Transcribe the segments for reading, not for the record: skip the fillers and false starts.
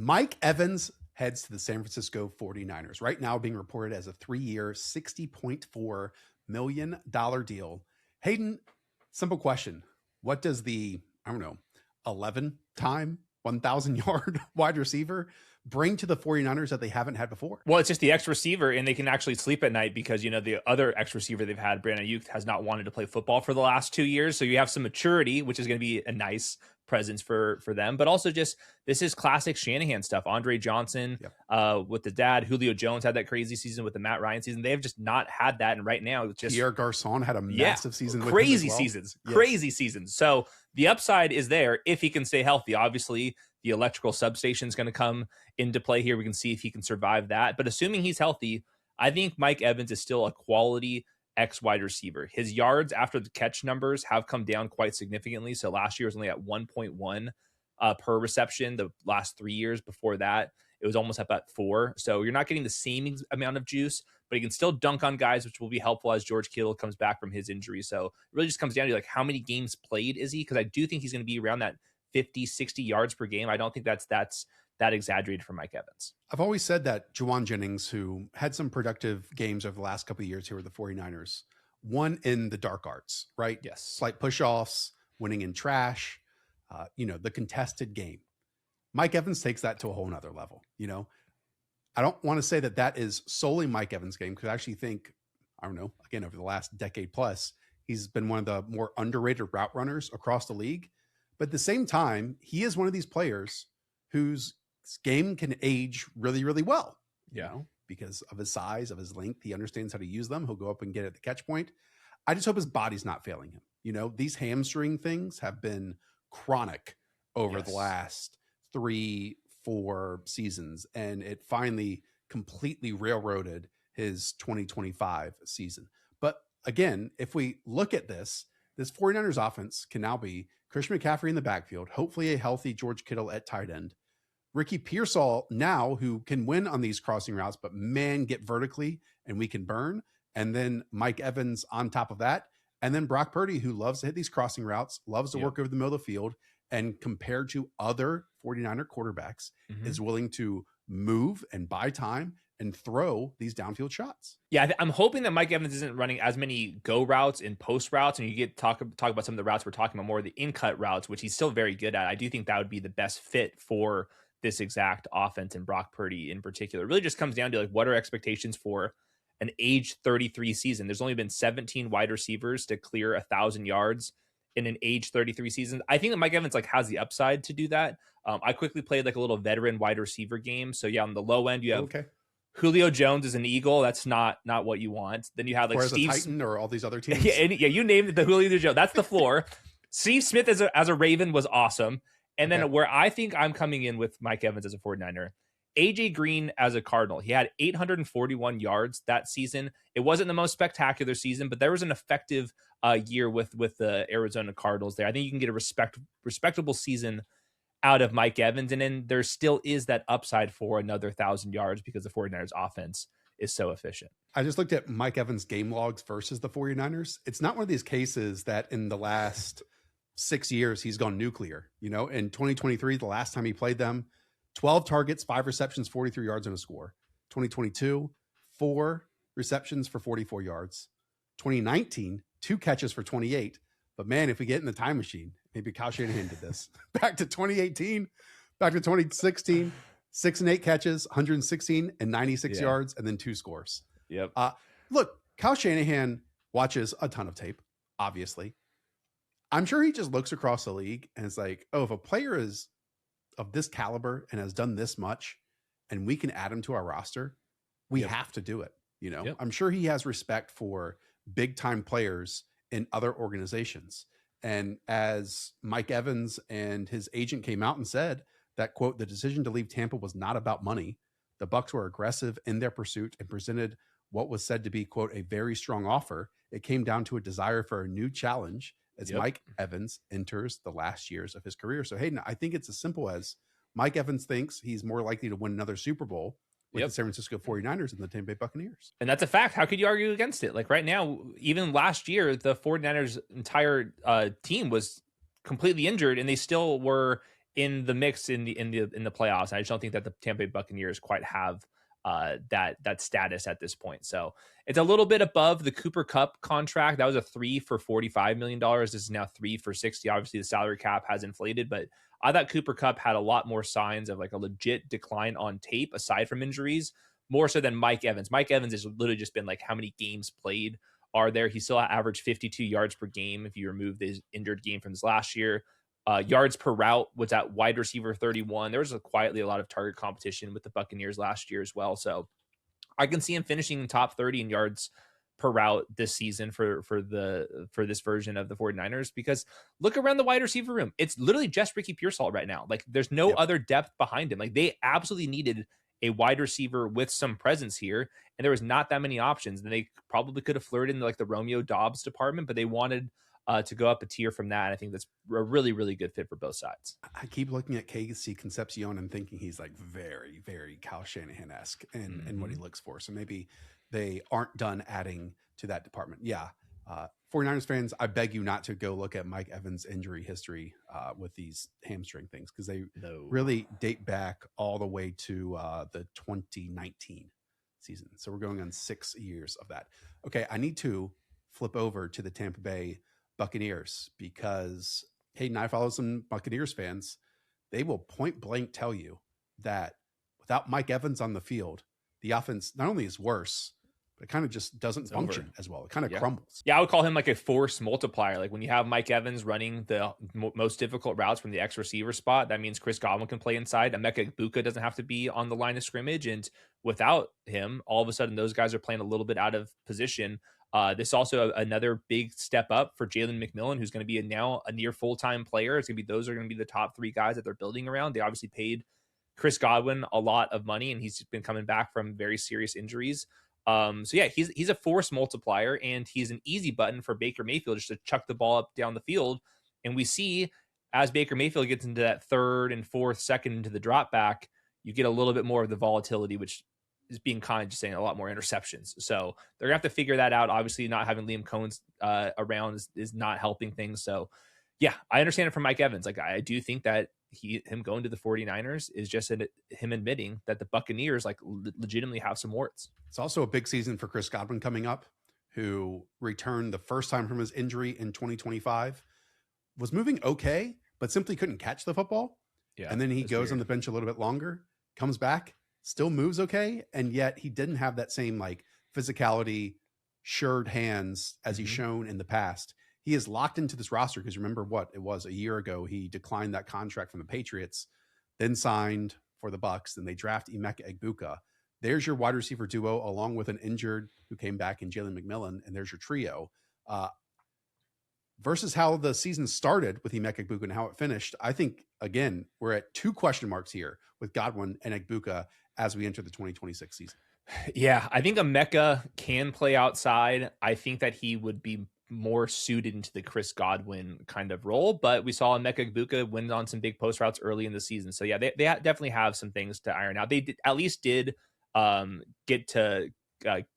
Mike Evans heads to the San Francisco 49ers, right now being reported as a 3-year, $60.4 million deal. Hayden, simple question. What does the, 11-time 1,000-yard wide receiver bring to the 49ers that they haven't had before? Well, it's just the X receiver, and they can actually sleep at night because, the other X receiver they've had, Brandon Ayuk, has not wanted to play football for the last 2 years. So you have some maturity, which is going to be a nice presence for them. But also just, this is classic Shanahan stuff. Andre Johnson with the dad. Julio Jones had that crazy season with the Matt Ryan season. They have just not had that. And right now, it's just Pierre Garçon had a massive season. Crazy seasons. So the upside is there if he can stay healthy. Obviously, the electrical substation is going to come into play here. We can see if he can survive that. But assuming he's healthy, I think Mike Evans is still a quality X wide receiver. His yards after the catch numbers have come down quite significantly. So last year was only at 1.1 per reception. The last 3 years before that, it was almost up at 4. So you're not getting the same amount of juice, but he can still dunk on guys, which will be helpful as George Kittle comes back from his injury. So it really just comes down to how many games played is he? Because I do think he's going to be around that 50, 60 yards per game. I don't think that's that exaggerated for Mike Evans. I've always said that Juwan Jennings, who had some productive games over the last couple of years here with the 49ers, won in the dark arts, right? Yes. Slight push-offs, winning in trash, the contested game. Mike Evans takes that to a whole nother level. I don't want to say that is solely Mike Evans' game, because I actually think, again, over the last decade plus, he's been one of the more underrated route runners across the league. But at the same time, he is one of these players whose game can age really, really well. Because of his size, of his length, he understands how to use them. He'll go up and get at the catch point. I just hope his body's not failing him. These hamstring things have been chronic over the last 3-4 seasons, and it finally completely railroaded his 2025 season. But again, if we look at this 49ers offense can now be Christian McCaffrey in the backfield, hopefully a healthy George Kittle at tight end, Ricky Pearsall now, who can win on these crossing routes, but man, get vertically and we can burn. And then Mike Evans on top of that. And then Brock Purdy, who loves to hit these crossing routes, loves to work over the middle of the field, and compared to other 49er quarterbacks, is willing to move and buy time and throw these downfield shots. Yeah, I'm hoping that Mike Evans isn't running as many go routes and post routes, and you get talk about some of the routes we're talking about, more of the in-cut routes, which he's still very good at. I do think that would be the best fit for this exact offense, and Brock Purdy in particular. It really just comes down to what are expectations for an age 33 season. There's only been 17 wide receivers to clear 1,000 yards in an age 33 season. I think that Mike Evans has the upside to do that. I quickly played a little veteran wide receiver game. So on the low end, you have Julio Jones as an Eagle. That's not what you want. Then you have Steve a Titan or all these other teams. You named it, the Julio Jones. That's the floor. Steve Smith as a Raven was awesome. And then where I think I'm coming in with Mike Evans as a 49er, AJ Green as a Cardinal. He had 841 yards that season. It wasn't the most spectacular season, but there was an effective year with the Arizona Cardinals there. I think you can get a respectable season out of Mike Evans. And then there still is that upside for another 1,000 yards because the 49ers offense is so efficient. I just looked at Mike Evans' game logs versus the 49ers. It's not one of these cases that in the last 6 years he's gone nuclear. In 2023, the last time he played them, 12 targets, 5 receptions, 43 yards and a score. 2022, 4 receptions for 44 yards. 2019, 2 catches for 28. But man, if we get in the time machine, maybe Kyle Shanahan did this. Back to 2018, back to 2016, 6 and 8 catches, 116 and 96 yards, and then 2 scores. Yep. Look, Kyle Shanahan watches a ton of tape, obviously. I'm sure he just looks across the league and is like, oh, if a player is of this caliber and has done this much and we can add him to our roster, we have to do it. I'm sure he has respect for big time players in other organizations. And as Mike Evans and his agent came out and said that, quote, the decision to leave Tampa was not about money. The Bucs were aggressive in their pursuit and presented what was said to be, quote, a very strong offer. It came down to a desire for a new challenge as Mike Evans enters the last years of his career. So, Hayden, I think it's as simple as Mike Evans thinks he's more likely to win another Super Bowl with the San Francisco 49ers than the Tampa Bay Buccaneers. And that's a fact. How could you argue against it? Right now, even last year, the 49ers entire team was completely injured and they still were in the mix in the playoffs. I just don't think that the Tampa Bay Buccaneers quite have that status at this point. So it's a little bit above the Cooper Kupp contract. That was a 3 for $45 million. This is now 3 for 60. Obviously the salary cap has inflated, but I thought Cooper Kupp had a lot more signs of like a legit decline on tape aside from injuries, more so than Mike Evans. Mike Evans has literally just been like, how many games played are there? He still averaged 52 yards per game if you remove this injured game from this last year. Yards per route was at wide receiver 31. There was quietly a lot of target competition with the Buccaneers last year as well. So I can see him finishing in top 30 in yards per route this season for this version of the 49ers, because look around the wide receiver room. It's literally just Ricky Pearsall right now. Like there's no other depth behind him. Like they absolutely needed a wide receiver with some presence here, and there was not that many options. And they probably could have flirted into like the Romeo Dobbs department, but they wanted to go up a tier from that. And I think that's a really, really good fit for both sides. I keep looking at Casey Concepcion and thinking he's like very, very Kyle Shanahan-esque in what he looks for. So maybe they aren't done adding to that department. Yeah. 49ers fans, I beg you not to go look at Mike Evans' injury history with these hamstring things, because they really date back all the way to the 2019 season. So we're going on 6 years of that. Okay, I need to flip over to the Tampa Bay Buccaneers, because Hayden and I follow some Buccaneers fans. They will point blank tell you that without Mike Evans on the field, the offense not only is worse, but it kind of just doesn't function as well. It kind of crumbles. Yeah, I would call him like a force multiplier. Like when you have Mike Evans running the most difficult routes from the X receiver spot, that means Chris Godwin can play inside. Emeka Egbuka doesn't have to be on the line of scrimmage. And without him, all of a sudden those guys are playing a little bit out of position. This is also another big step up for Jalen McMillan, who's going to be now a near full-time player. It's going to be, those are going to be the top 3 guys that they're building around. They obviously paid Chris Godwin a lot of money, and he's been coming back from very serious injuries. So yeah, he's a force multiplier, and he's an easy button for Baker Mayfield just to chuck the ball up down the field. And we see as Baker Mayfield gets into that 3rd and 4th second into the drop back, you get a little bit more of the volatility, which is being kind of just saying a lot more interceptions. So they're gonna have to figure that out. Obviously not having Liam Cohen's around is not helping things. So yeah, I understand it from Mike Evans. Like I do think that him going to the 49ers is just him admitting that the Buccaneers like legitimately have some warts. It's also a big season for Chris Godwin coming up, who returned the first time from his injury in 2025, was moving okay, but simply couldn't catch the football. Yeah, and then he goes on the bench a little bit longer, comes back, still moves okay, and yet he didn't have that same like physicality, sured hands as he's shown in the past. He is locked into this roster because remember what it was a year ago. He declined that contract from the Patriots, then signed for the Bucs. Then they draft Emeka Egbuka. There's your wide receiver duo, along with an injured who came back in Jalen McMillan, and there's your trio. Versus how the season started with Emeka Egbuka and how it finished, I think again we're at 2 question marks here with Godwin and Egbuka as we enter the 2026 season. Yeah, I think Emeka can play outside. I think that he would be more suited into the Chris Godwin kind of role, but we saw Emeka Egbuka win on some big post routes early in the season. So yeah, they definitely have some things to iron out. They at least did get to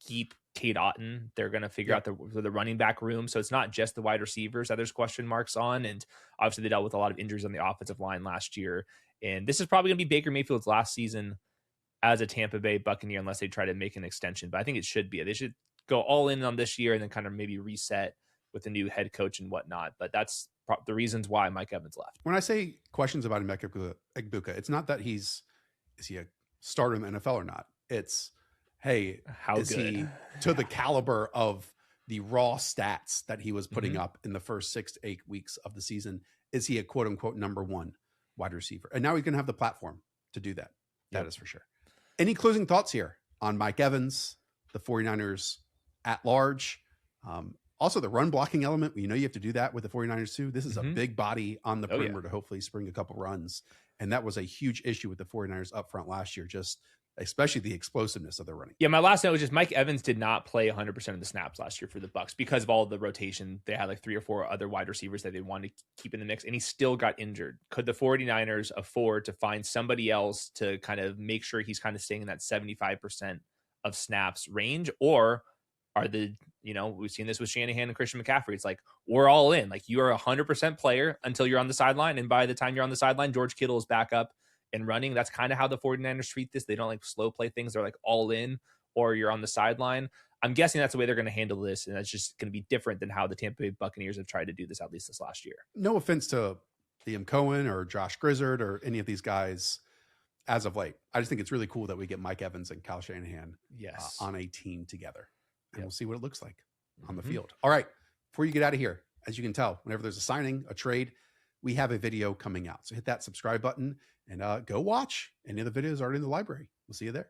keep Cade Otton. They're going to figure out the running back room. So it's not just the wide receivers that there's question marks on. And obviously they dealt with a lot of injuries on the offensive line last year. And this is probably going to be Baker Mayfield's last season as a Tampa Bay Buccaneer, unless they try to make an extension. But I think it should be. They should go all in on this year and then kind of maybe reset with a new head coach and whatnot. But that's the reasons why Mike Evans left. When I say questions about Emeka Egbuka, it's not that is he a starter in the NFL or not. It's, hey, how is good he to the caliber of the raw stats that he was putting up in the first 6 to 8 weeks of the season? Is he a quote unquote number 1 wide receiver? And now he's going to have the platform to do that. That is for sure. Any closing thoughts here on Mike Evans, the 49ers at large? Also, the run blocking element, you have to do that with the 49ers too. This is a big body on the perimeter to hopefully spring a couple runs. And that was a huge issue with the 49ers up front last year, just especially the explosiveness of their running. Yeah, my last note was just Mike Evans did not play 100% of the snaps last year for the Bucs because of all the rotation. They had like 3 or 4 other wide receivers that they wanted to keep in the mix, and he still got injured. Could the 49ers afford to find somebody else to kind of make sure he's kind of staying in that 75% of snaps range? Or are the, we've seen this with Shanahan and Christian McCaffrey. It's like, we're all in. Like, you are 100% player until you're on the sideline. And by the time you're on the sideline, George Kittle is back up and running. That's kind of how the 49ers treat this. They don't like slow play things. They're like all in, or you're on the sideline. I'm guessing that's the way they're going to handle this. And that's just going to be different than how the Tampa Bay Buccaneers have tried to do this, at least this last year. No offense to Liam Cohen or Josh Grizzard or any of these guys as of late. I just think it's really cool that we get Mike Evans and Kyle Shanahan on a team together. And we'll see what it looks like on the field. All right. Before you get out of here, as you can tell, whenever there's a signing, a trade, we have a video coming out. So hit that subscribe button and go watch any of the videos already in the library. We'll see you there.